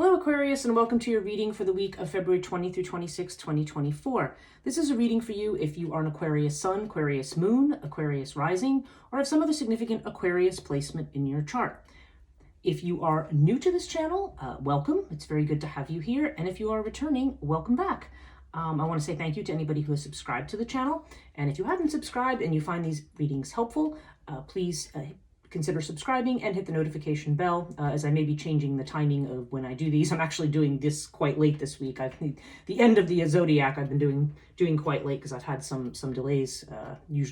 Hello Aquarius, and welcome to your reading for the week of February 20 through 26, 2024. This is a reading for you if you are an Aquarius Sun, Aquarius Moon, Aquarius Rising, or have some other significant Aquarius placement in your chart. If you are new to this channel, welcome. It's very good to have you here. And if you are returning, welcome back. I want to say thank you to anybody who has subscribed to the channel. And if you haven't subscribed and you find these readings helpful, please consider subscribing and hit the notification bell, as I may be changing the timing of when I do these. I'm actually doing this quite late this week. The end of the zodiac I've been doing quite late because I've had some delays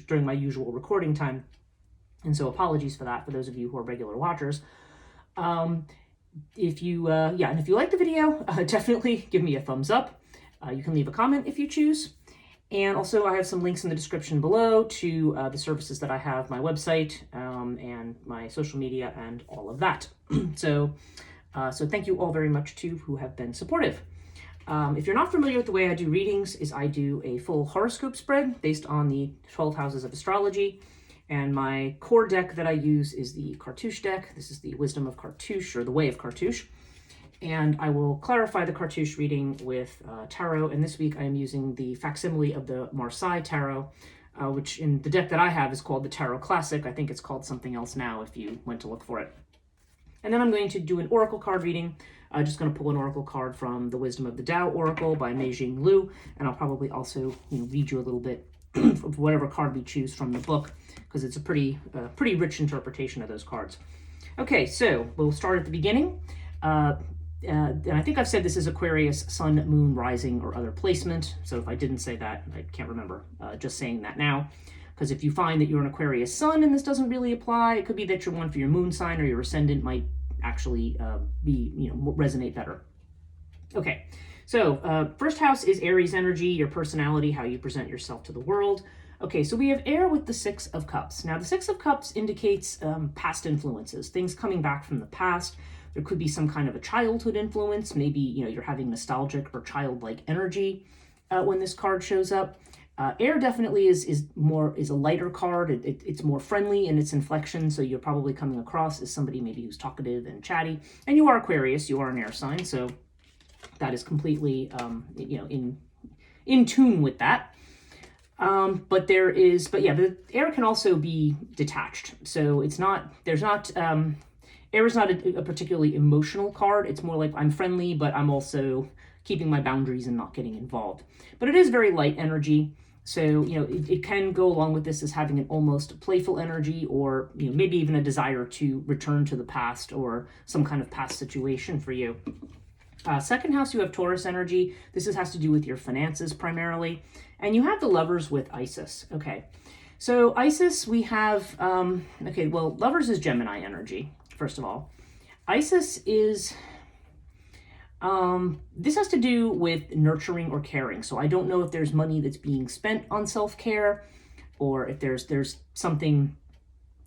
during my usual recording time, and so apologies for that for those of you who are regular watchers. If you like the video, definitely give me a thumbs up. You can leave a comment if you choose. And also I have some links in the description below to the services that I have, my website and my social media and all of that. So thank you all very much too who have been supportive. If you're not familiar with the way I do readings, is I do a full horoscope spread based on the 12 houses of astrology. And my core deck that I use is the Cartouche deck. This is the Wisdom of Cartouche, or the Way of Cartouche. And I will clarify the Cartouche reading with tarot. And this week I am using the facsimile of the Marseille tarot, which in the deck that I have is called the Tarot Classic. I think it's called something else now if you went to look for it. And then I'm going to do an oracle card reading. I'm just going to pull an oracle card from the Wisdom of the Tao Oracle by Meijing Liu. And I'll probably also read you a little bit of whatever card we choose from the book, because it's a pretty rich interpretation of those cards. Okay, so we'll start at the beginning. And I think I've said this is Aquarius, Sun, Moon, Rising, or other placement. So if I didn't say that, I can't remember just saying that now. Because if you find that you're an Aquarius Sun and this doesn't really apply, it could be that you're one for your moon sign or your ascendant might actually resonate better. Okay, so first house is Aries energy, your personality, how you present yourself to the world. Okay, so we have air with the Six of Cups. Now, the Six of Cups indicates past influences, things coming back from the past. There could be some kind of a childhood influence. Maybe, you're having nostalgic or childlike energy when this card shows up. Air definitely is a lighter card. It's more friendly in its inflection, so you're probably coming across as somebody maybe who's talkative and chatty. And you are Aquarius, you are an air sign, so that is completely, in tune with that. But the air can also be detached. So air is not a particularly emotional card. It's more like I'm friendly, but I'm also keeping my boundaries and not getting involved. But it is very light energy. So, it can go along with this as having an almost playful energy, or, maybe even a desire to return to the past or some kind of past situation for you. Second house, you have Taurus energy. This has to do with your finances primarily. And you have the Lovers with Isis. Okay. So Isis, we have, Lovers is Gemini energy, first of all. Isis is, this has to do with nurturing or caring. So I don't know if there's money that's being spent on self-care, or if there's something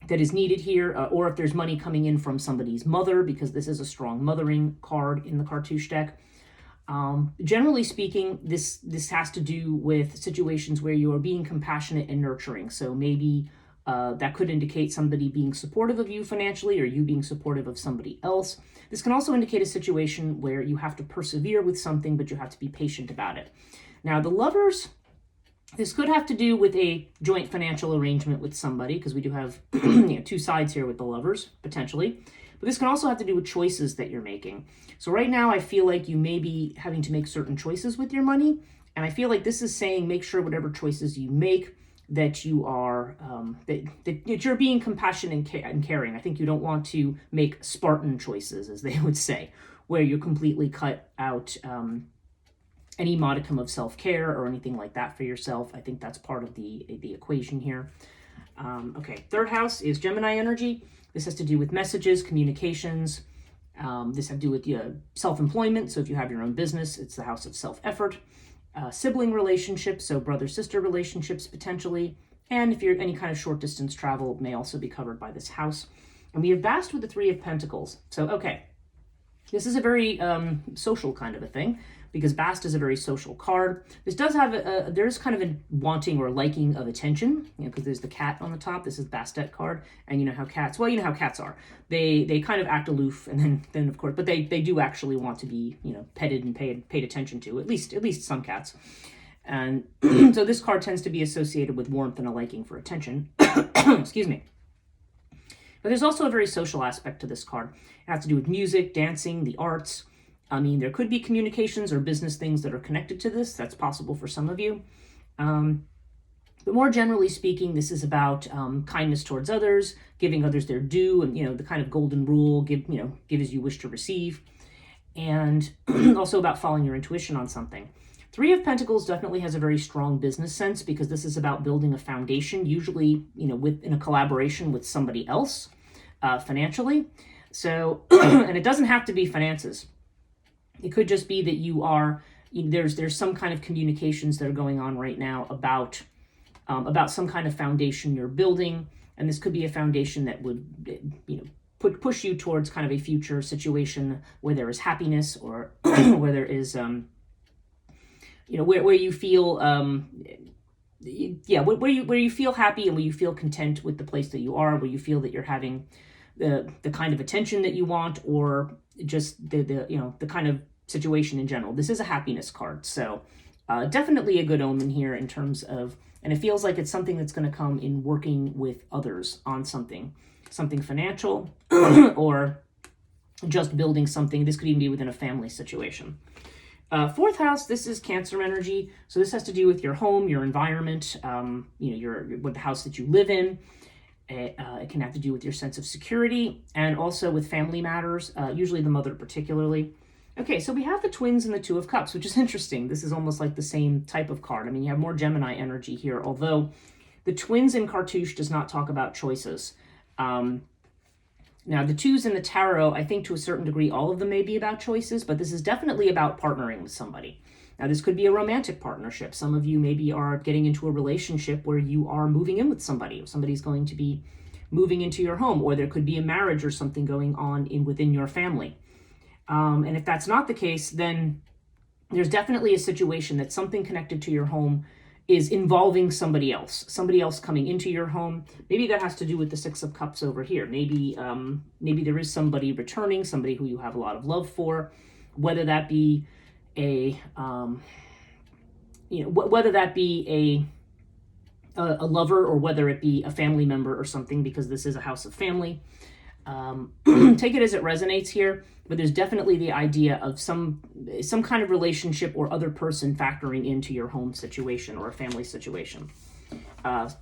that is needed here, or if there's money coming in from somebody's mother, because this is a strong mothering card in the Cartouche deck. Generally speaking, this has to do with situations where you are being compassionate and nurturing. So maybe that could indicate somebody being supportive of you financially, or you being supportive of somebody else. This can also indicate a situation where you have to persevere with something, but you have to be patient about it. Now, the Lovers, this could have to do with a joint financial arrangement with somebody, because we do have two sides here with the Lovers, potentially. But this can also have to do with choices that you're making. So right now, I feel like you may be having to make certain choices with your money. And I feel like this is saying make sure whatever choices you make, that you are, that you're being compassionate and caring. I think you don't want to make Spartan choices, as they would say, where you completely cut out any modicum of self-care or anything like that for yourself. I think that's part of the equation here. Okay, third house is Gemini energy. This has to do with messages, communications. This has to do with self-employment. So if you have your own business, it's the house of self-effort. Sibling relationships, so brother-sister relationships potentially. And if you're any kind of short-distance travel, may also be covered by this house. And we have Bast with the Three of Pentacles. So, okay, this is a very social kind of a thing. because Bast is a very social card. This does have there's kind of a wanting or liking of attention, because there's the cat on the top. This is Bastet card, and you know how cats, well, you know how cats are. They kind of act aloof, and then of course, but they do actually want to be, petted and paid attention to, at least some cats. And so this card tends to be associated with warmth and a liking for attention. Excuse me. But there's also a very social aspect to this card. It has to do with music, dancing, the arts. I mean, there could be communications or business things that are connected to this. That's possible for some of you. But more generally speaking, this is about kindness towards others, giving others their due, and, the kind of golden rule, give as you wish to receive. And also about following your intuition on something. Three of Pentacles definitely has a very strong business sense, because this is about building a foundation, usually, in a collaboration with somebody else, financially. So, and it doesn't have to be finances. It could just be that you are, there's some kind of communications that are going on right now about some kind of foundation you're building. And this could be a foundation that would, push you towards kind of a future situation where there is happiness, or where there is, where you feel, where you feel happy, and where you feel content with the place that you are, where you feel that you're having the kind of attention that you want, or just the kind of situation in general. This is a happiness card, so definitely a good omen here in terms of, and it feels like it's something that's going to come in working with others on something financial, or just building something. This could even be within a family situation. Fourth house, this is Cancer energy. So this has to do with your home, your environment, with the house that you live in. It can have to do with your sense of security, and also with family matters, usually the mother particularly. Okay, so we have the twins and the Two of Cups, which is interesting. This is almost like the same type of card. I mean, you have more Gemini energy here, although the twins in Cartouche does not talk about choices. Now, the twos in the tarot, I think to a certain degree, all of them may be about choices, but this is definitely about partnering with somebody. Now, this could be a romantic partnership. Some of you maybe are getting into a relationship where you are moving in with somebody, or somebody's going to be moving into your home, or there could be a marriage or something going on within your family. And if that's not the case, then there's definitely a situation that something connected to your home is involving somebody else coming into your home. Maybe that has to do with the Six of Cups over here. Maybe there is somebody returning, somebody who you have a lot of love for, whether that be a lover, or whether it be a family member or something, because this is a house of family. Take it as it resonates here, but there's definitely the idea of some kind of relationship or other person factoring into your home situation or a family situation.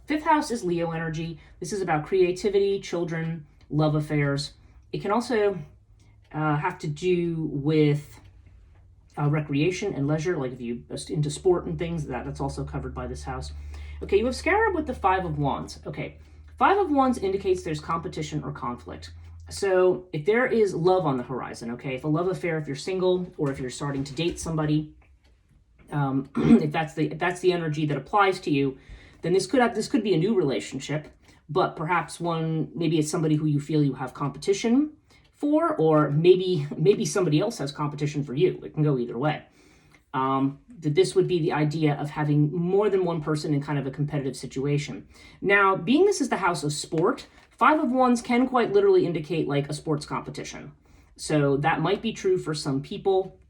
Fifth house is Leo energy. This is about creativity, children, love affairs. It can also have to do with recreation and leisure, like if you are into sport and things, that's also covered by this house. Okay, you have Scarab with the Five of Wands. Okay, Five of Wands indicates there's competition or conflict. So if there is love on the horizon, okay, if a love affair, if you're single, or if you're starting to date somebody, if that's the energy that applies to you, then this could be a new relationship, but perhaps maybe it's somebody who you feel you have competition for, or maybe somebody else has competition for you. It can go either way. That this would be the idea of having more than one person in kind of a competitive situation. Now, being this is the house of sport, Five of Wands can quite literally indicate like a sports competition. So that might be true for some people.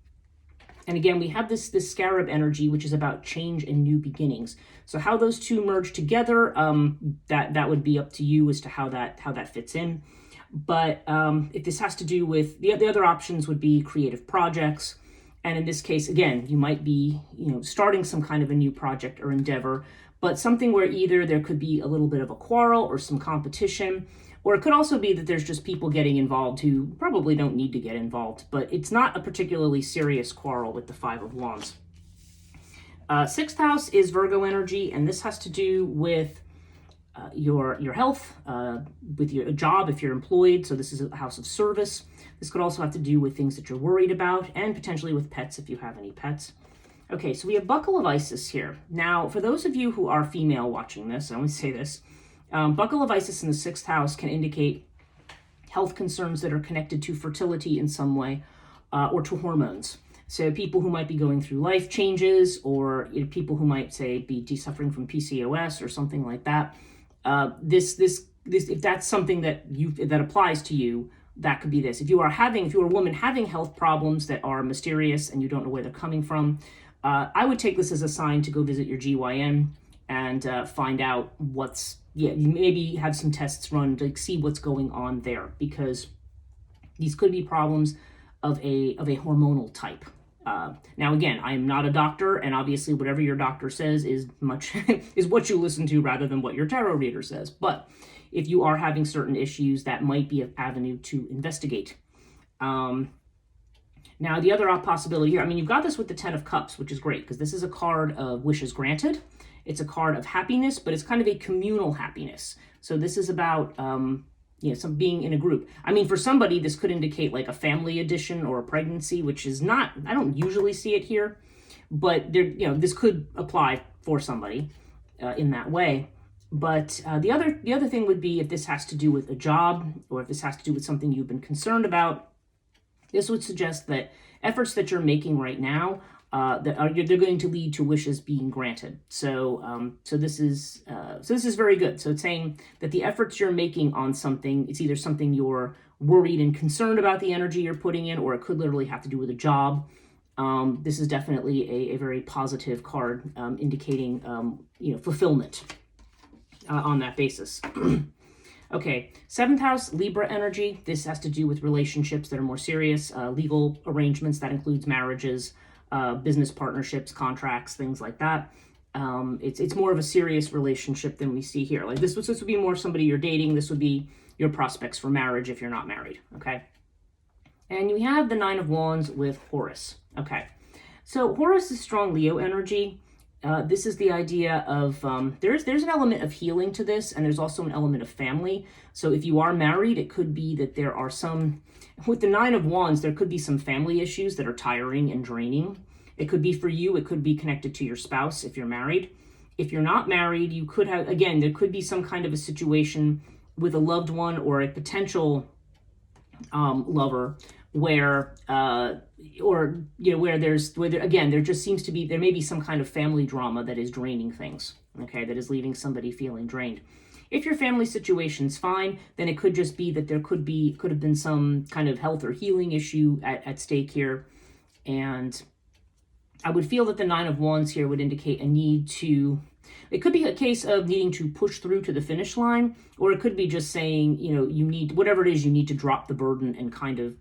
And again, we have this Scarab energy, which is about change and new beginnings. So how those two merge together, that would be up to you as to how that fits in. But if this has to do with the other options, would be creative projects. And in this case, again, you might be, starting some kind of a new project or endeavor, but something where either there could be a little bit of a quarrel or some competition, or it could also be that there's just people getting involved who probably don't need to get involved, but it's not a particularly serious quarrel with the Five of Wands. Sixth house is Virgo energy, and this has to do with your health, with your job if you're employed. So this is a house of service. This could also have to do with things that you're worried about, and potentially with pets if you have any pets. Okay, so we have Buckle of Isis here. Now, for those of you who are female watching this, I always say this, Buckle of Isis in the sixth house can indicate health concerns that are connected to fertility in some way, or to hormones. So people who might be going through life changes, or people who might say be suffering from PCOS or something like that. This if that's something that applies to you, that could be this. If you're a woman having health problems that are mysterious and you don't know where they're coming from, I would take this as a sign to go visit your GYN and find out you maybe have some tests run to see what's going on there, because these could be problems of a hormonal type. Now, again, I am not a doctor, and obviously whatever your doctor says is what you listen to rather than what your tarot reader says. But if you are having certain issues, that might be an avenue to investigate. Now, the other possibility here, you've got this with the Ten of Cups, which is great, because this is a card of wishes granted. It's a card of happiness, but it's kind of a communal happiness. So this is about some being in a group. For somebody, this could indicate like a family addition or a pregnancy, which is not, I don't usually see it here, but this could apply for somebody in that way. But the other thing would be if this has to do with a job, or if this has to do with something you've been concerned about. This would suggest that efforts that you're making right now they're going to lead to wishes being granted. So this is very good. So it's saying that the efforts you're making on something, it's either something you're worried and concerned about the energy you're putting in, or it could literally have to do with a job. This is definitely a very positive card, indicating fulfillment on that basis. Okay, 7th house, Libra energy. This has to do with relationships that are more serious, legal arrangements. That includes marriages, business partnerships, contracts, things like that. It's more of a serious relationship than we see here. Like this would be more somebody you're dating. This would be your prospects for marriage if you're not married, okay? And you have the 9 of Wands with Horus, okay? So Horus is strong Leo energy. This is the idea of, there's an element of healing to this, and there's also an element of family. So if you are married, it could be that there are with the 9 of Wands, there could be some family issues that are tiring and draining. It could be for you, it could be connected to your spouse if you're married. If you're not married, you could have, again, there could be some kind of a situation with a loved one or a potential lover where there just seems to be, there may be some kind of family drama that is draining things, okay, that is leaving somebody feeling drained. If your family situation's fine, then it could just be that there could have been some kind of health or healing issue at stake here. And I would feel that the 9 of Wands here would indicate a need to, it could be a case of needing to push through to the finish line, or it could be just saying, you need, whatever it is, you need to drop the burden and kind of,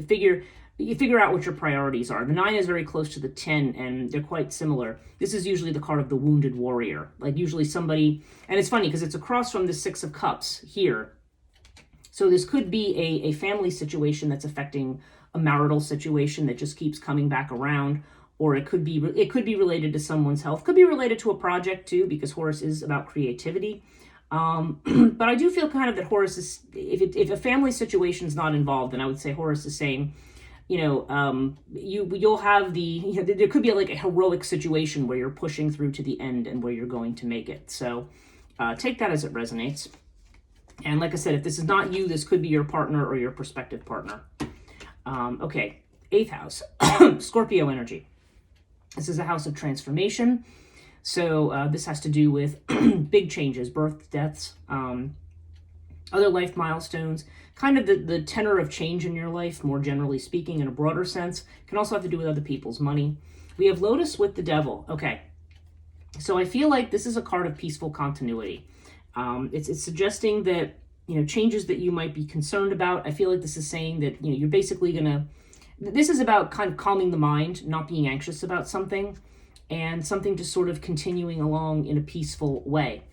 figure out what your priorities are. The 9 is very close to the 10, and they're quite similar. This is usually the card of the wounded warrior. Like usually somebody, and it's funny because it's across from the 6 of Cups here. So this could be a family situation that's affecting a marital situation that just keeps coming back around, or it could be related to someone's health. Could be related to a project too, because Horus is about creativity. But I do feel kind of that Horus is, if a family situation is not involved, then I would say Horus is saying, you'll have there could be like a heroic situation where you're pushing through to the end and where you're going to make it. So take that as it resonates. And like I said, if this is not you, this could be your partner or your prospective partner. Okay, 8th house, Scorpio energy. This is a house of transformation. So this has to do with big changes, birth, deaths, other life milestones, kind of the tenor of change in your life, more generally speaking, in a broader sense. Can also have to do with other people's money. We have Lotus with the Devil. Okay, so I feel like this is a card of peaceful continuity. It's suggesting that, changes that you might be concerned about. I feel like this is saying that, you're basically this is about kind of calming the mind, not being anxious about something, and something just sort of continuing along in a peaceful way.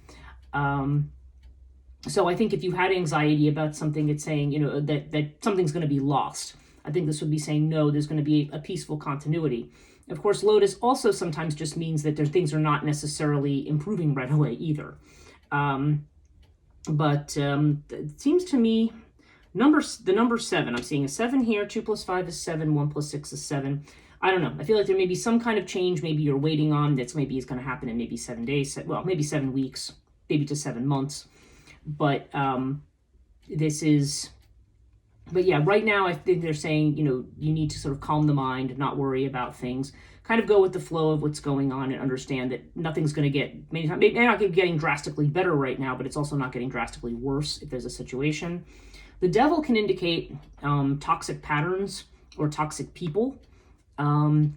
So I think if you had anxiety about something, it's saying, that something's going to be lost. I think this would be saying, no, there's going to be a peaceful continuity. Of course, Lotus also sometimes just means that things are not necessarily improving right away either. But it seems to me, the number 7, I'm seeing a 7 here, 2 + 5 is 7, 1 + 6 is 7. I don't know. I feel like there may be some kind of change maybe you're waiting on that's maybe is going to happen in maybe 7 days, well, maybe 7 weeks, maybe to 7 months. But this is, But yeah, right now I think they're saying, you need to sort of calm the mind, not worry about things, kind of go with the flow of what's going on and understand that nothing's going to get, maybe not getting drastically better right now, but it's also not getting drastically worse if there's a situation. The devil can indicate toxic patterns or toxic people. And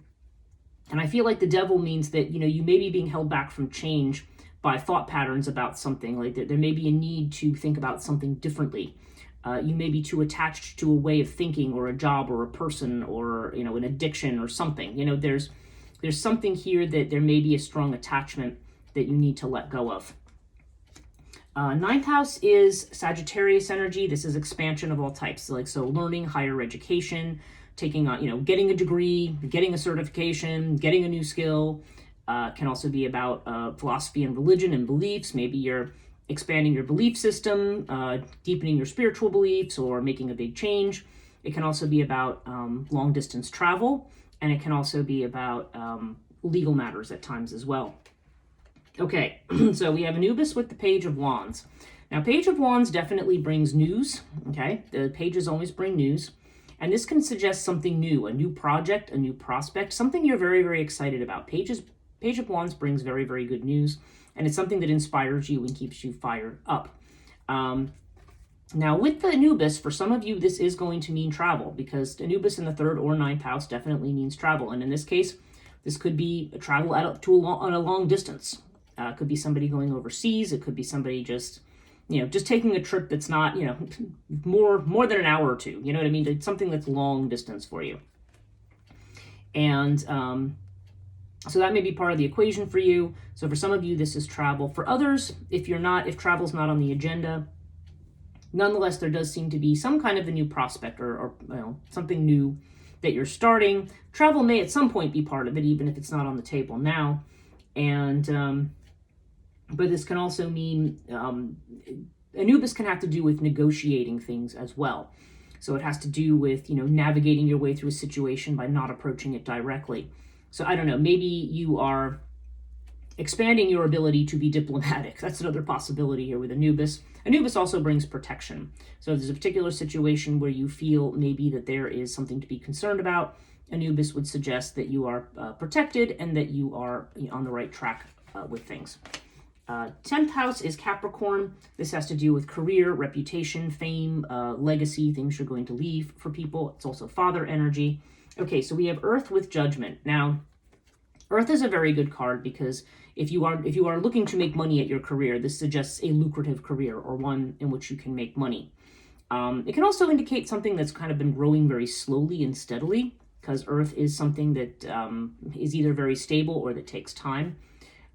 I feel like the devil means that, you may be being held back from change by thought patterns about something. Like there may be a need to think about something differently. You may be too attached to a way of thinking or a job or a person or, an addiction or something. There's something here that there may be a strong attachment that you need to let go of. Ninth house is Sagittarius energy. This is expansion of all types. So learning, higher education, taking on, getting a degree, getting a certification, getting a new skill. Can also be about philosophy and religion and beliefs. Maybe you're expanding your belief system, deepening your spiritual beliefs, or making a big change. It can also be about long distance travel, and it can also be about legal matters at times as well. Okay, so we have Anubis with the Page of Wands. Now, Page of Wands definitely brings news, okay? The pages always bring news. And this can suggest something new, a new project, a new prospect, something you're very, very excited about. Page of Wands brings very, very good news, and it's something that inspires you and keeps you fired up. Now, with the Anubis, for some of you, this is going to mean travel, because Anubis in the 3rd or 9th house definitely means travel. And in this case, this could be a travel on a long distance. It could be somebody going overseas. It could be somebody just taking a trip that's not, more than an hour or two. You know what I mean? It's something that's long distance for you. And so that may be part of the equation for you. So for some of you, this is travel. For others, if travel's not on the agenda, nonetheless, there does seem to be some kind of a new prospect or something new that you're starting. Travel may at some point be part of it, even if it's not on the table now. And but this can also mean Anubis can have to do with negotiating things as well. So it has to do with, navigating your way through a situation by not approaching it directly. So I don't know, maybe you are expanding your ability to be diplomatic. That's another possibility here with Anubis. Anubis also brings protection. So if there's a particular situation where you feel maybe that there is something to be concerned about, Anubis would suggest that you are protected and that you are on the right track with things. 10th house is Capricorn. This has to do with career, reputation, fame, legacy, things you're going to leave for people. It's also father energy. Okay, so we have Earth with Judgment. Now, Earth is a very good card because if you are looking to make money at your career, this suggests a lucrative career or one in which you can make money. It can also indicate something that's kind of been growing very slowly and steadily, because Earth is something that is either very stable or that takes time.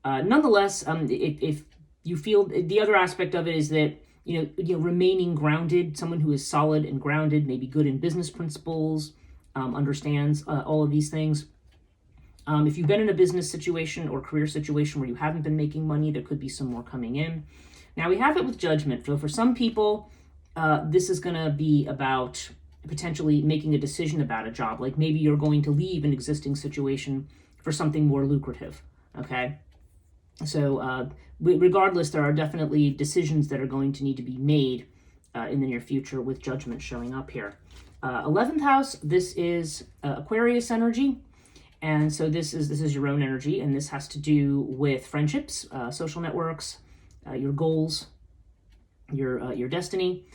Nonetheless, if you feel the other aspect of it is that remaining grounded, someone who is solid and grounded, maybe good in business principles, understands all of these things. If you've been in a business situation or career situation where you haven't been making money, there could be some more coming in. Now we have it with Judgment. So for some people, this is going to be about potentially making a decision about a job. Like maybe you're going to leave an existing situation for something more lucrative. Okay. So regardless, there are definitely decisions that are going to need to be made in the near future with Judgment showing up here. 11th house, this is Aquarius energy. And so this is your own energy, and this has to do with friendships, social networks, your goals, your destiny.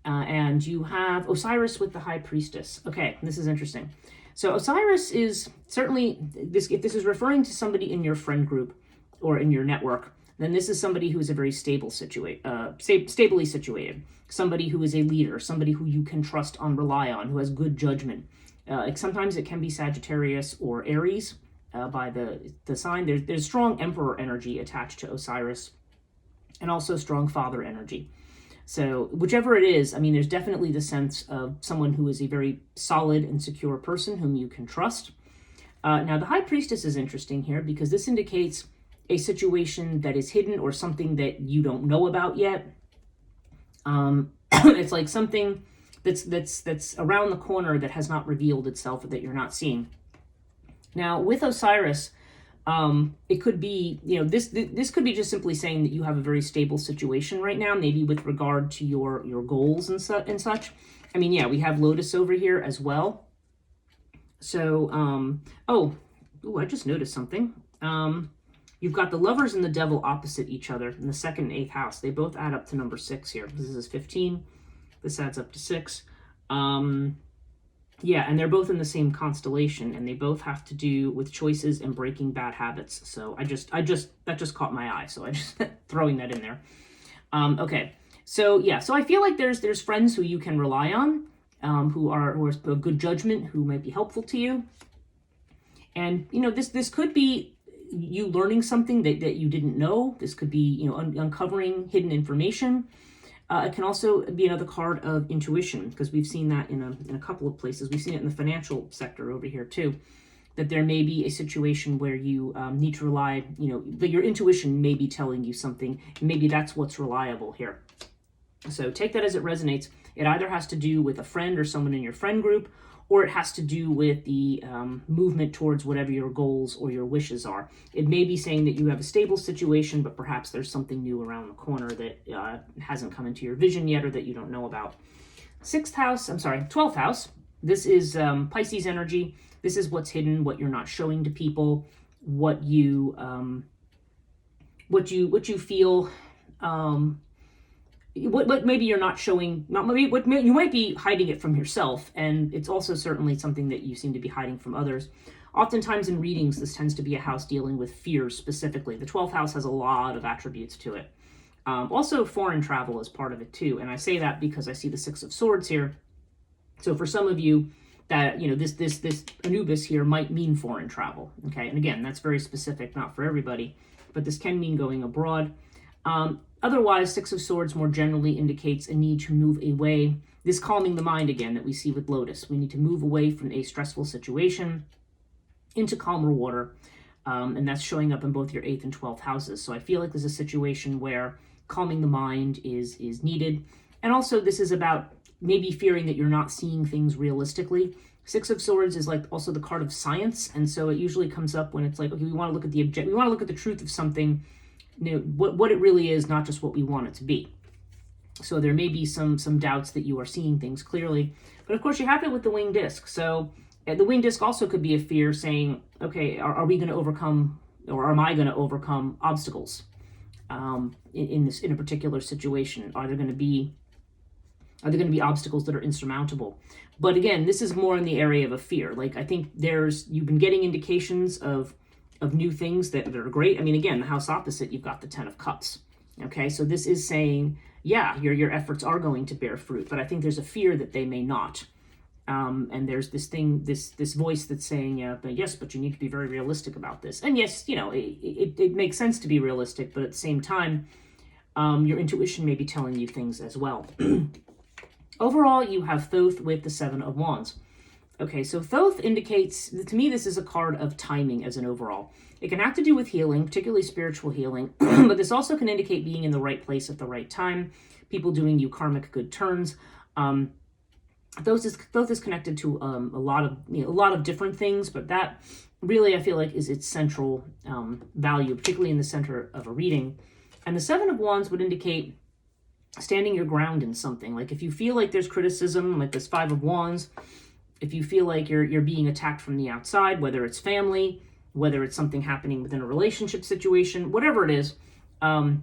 And you have Osiris with the High Priestess. Okay, this is interesting. So Osiris is certainly, if this is referring to somebody in your friend group, or in your network, then this is somebody who is a very stably situated, somebody who is a leader, somebody who you can trust on, rely on, who has good judgment. Sometimes it can be Sagittarius or Aries by the sign. There's strong Emperor energy attached to Osiris, and also strong Father energy. So whichever it is, there's definitely the sense of someone who is a very solid and secure person whom you can trust. Now the High Priestess is interesting here because this indicates a situation that is hidden or something that you don't know about yet. It's like something that's around the corner that has not revealed itself, that you're not seeing. Now, with Osiris, It could be, this could be just simply saying that you have a very stable situation right now, maybe with regard to your goals and such. I mean, yeah, we have Lotus over here as well. So, I just noticed something. You've got the Lovers and the Devil opposite each other in the 2nd and 8th house. They both add up to number 6 here. This is 15. This adds up to 6. Yeah, and they're both in the same constellation, and they both have to do with choices and breaking bad habits. So that just caught my eye. So I just throwing that in there. Okay. So yeah, so I feel like there's friends who you can rely on, who are a good judgment, who might be helpful to you. And this could be you learning something that you didn't know. This could be uncovering hidden information. It can also be another card of intuition, because we've seen that in a couple of places. We've seen it in the financial sector over here too, that there may be a situation where you need to rely, that your intuition may be telling you something. Maybe that's what's reliable here. So take that as it resonates. It either has to do with a friend or someone in your friend group, or it has to do with the movement towards whatever your goals or your wishes are. It may be saying that you have a stable situation, but perhaps there's something new around the corner that hasn't come into your vision yet, or that you don't know about. 12th house. This is Pisces energy. This is what's hidden, what you're not showing to people, what you feel. What maybe you're not showing, you might be hiding it from yourself, and it's also certainly something that you seem to be hiding from others. Oftentimes in readings, this tends to be a house dealing with fears specifically. The 12th house has a lot of attributes to it. Also, foreign travel is part of it too, and I say that because I see the 6 of Swords here. So for some of you, that this Anubis here might mean foreign travel. Okay, and again, that's very specific, not for everybody, but this can mean going abroad. Otherwise, 6 of Swords more generally indicates a need to move away. This calming the mind again that we see with Lotus. We need to move away from a stressful situation into calmer water. And that's showing up in both your 8th and 12th houses. So I feel like there's a situation where calming the mind is needed. And also this is about maybe fearing that you're not seeing things realistically. 6 of Swords is like also the card of science. And so it usually comes up when it's like, okay, we want to look at we want to look at the truth of something, what it really is, not just what we want it to be. So there may be some doubts that you are seeing things clearly. But of course, you have it with the winged disc. So the winged disc also could be a fear saying, okay, are we going to overcome, or am I going to overcome obstacles in a particular situation? Are there going to be obstacles that are insurmountable? But again, this is more in the area of a fear. Like, I think you've been getting indications of new things that are great. I mean, again, the house opposite, you've got the 10 of Cups. Okay, so this is saying, yeah, your efforts are going to bear fruit, but I think there's a fear that they may not. And there's this thing, this voice that's saying, yes, but you need to be very realistic about this. And yes, it makes sense to be realistic, but at the same time, your intuition may be telling you things as well. Overall, you have Thoth with the 7 of Wands. Okay, so Thoth indicates, to me, this is a card of timing as an overall. It can have to do with healing, particularly spiritual healing, but this also can indicate being in the right place at the right time, people doing you karmic good turns. Thoth is connected to a lot of different things, but that really I feel like is its central value, particularly in the center of a reading. And the 7 of Wands would indicate standing your ground in something. Like if you feel like there's criticism, like this 5 of Wands, if you feel like you're being attacked from the outside, whether it's family, whether it's something happening within a relationship situation, whatever it is, or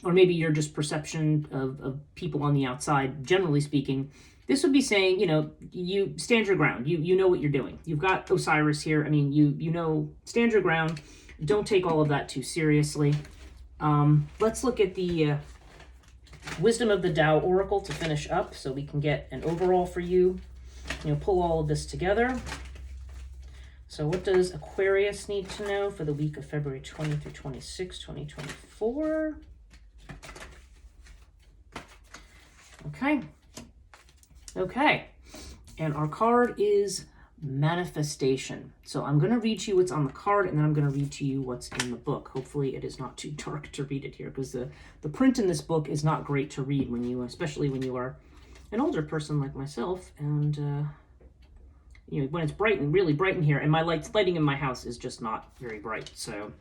maybe your just perception of people on the outside, generally speaking, this would be saying, you stand your ground. You know what you're doing. You've got Osiris here. I mean, stand your ground. Don't take all of that too seriously. Let's look at the Wisdom of the Tao Oracle to finish up so we can get an overall for you. Pull all of this together. So what does Aquarius need to know for the week of February 20 through 26, 2024? Okay. And our card is manifestation. So I'm going to read to you what's on the card, and then I'm going to read to you what's in the book. Hopefully it is not too dark to read it here, because the print in this book is not great to read especially when you are an older person like myself, and you know, when it's bright and really bright in here, and my lighting in my house is just not very bright, so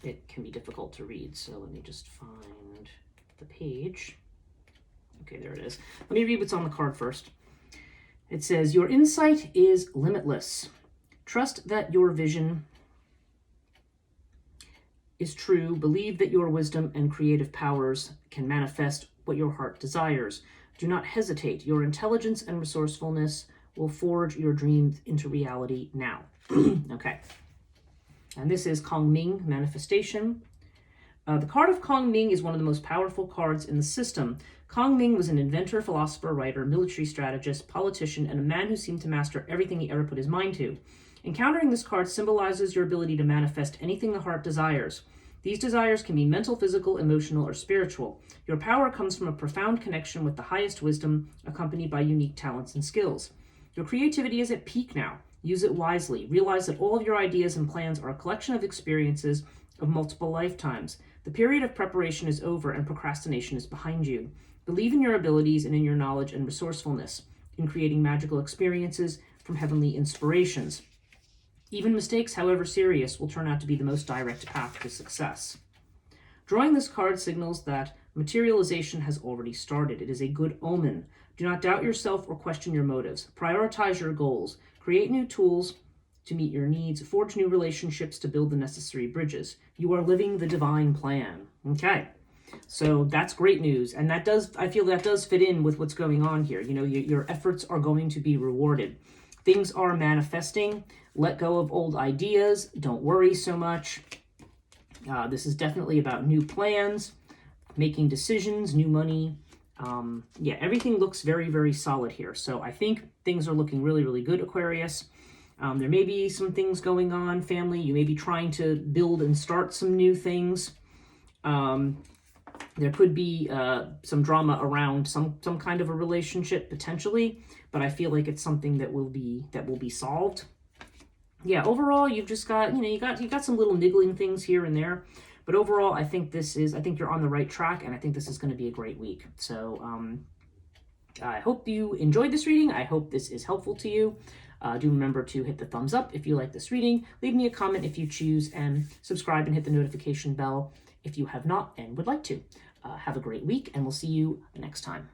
it can be difficult to read. So let me just find the page. Okay, there it is. Let me read what's on the card first. It says, your insight is limitless. Trust that your vision is true. Believe that your wisdom and creative powers can manifest what your heart desires. Do not hesitate. Your intelligence and resourcefulness will forge your dreams into reality now. Okay. And this is Kong Ming, Manifestation. The card of Kong Ming is one of the most powerful cards in the system. Kong Ming was an inventor, philosopher, writer, military strategist, politician, and a man who seemed to master everything he ever put his mind to. Encountering this card symbolizes your ability to manifest anything the heart desires. These desires can be mental, physical, emotional, or spiritual. Your power comes from a profound connection with the highest wisdom, accompanied by unique talents and skills. Your creativity is at peak now. Use it wisely. Realize that all of your ideas and plans are a collection of experiences of multiple lifetimes. The period of preparation is over and procrastination is behind you. Believe in your abilities and in your knowledge and resourcefulness in creating magical experiences from heavenly inspirations. Even mistakes, however serious, will turn out to be the most direct path to success. Drawing this card signals that materialization has already started. It is a good omen. Do not doubt yourself or question your motives. Prioritize your goals. Create new tools to meet your needs. Forge new relationships to build the necessary bridges. You are living the divine plan. Okay, so that's great news. And that does, I feel that does fit in with what's going on here. You know, your efforts are going to be rewarded. Things are manifesting. Let go of old ideas. Don't worry so much. This is definitely about new plans, making decisions, new money. Yeah, everything looks very, very solid here. So I think things are looking really, really good, Aquarius. There may be some things going on, family. You may be trying to build and start some new things. There could be some drama around some kind of a relationship potentially, but I feel like it's something that will be solved. Yeah, overall, you've just got, you got some little niggling things here and there, but overall, I think you're on the right track, and I think this is going to be a great week. So I hope you enjoyed this reading. I hope this is helpful to you. Do remember to hit the thumbs up if you like this reading. Leave me a comment if you choose, and subscribe and hit the notification bell if you have not and would like to. Have a great week, and we'll see you next time.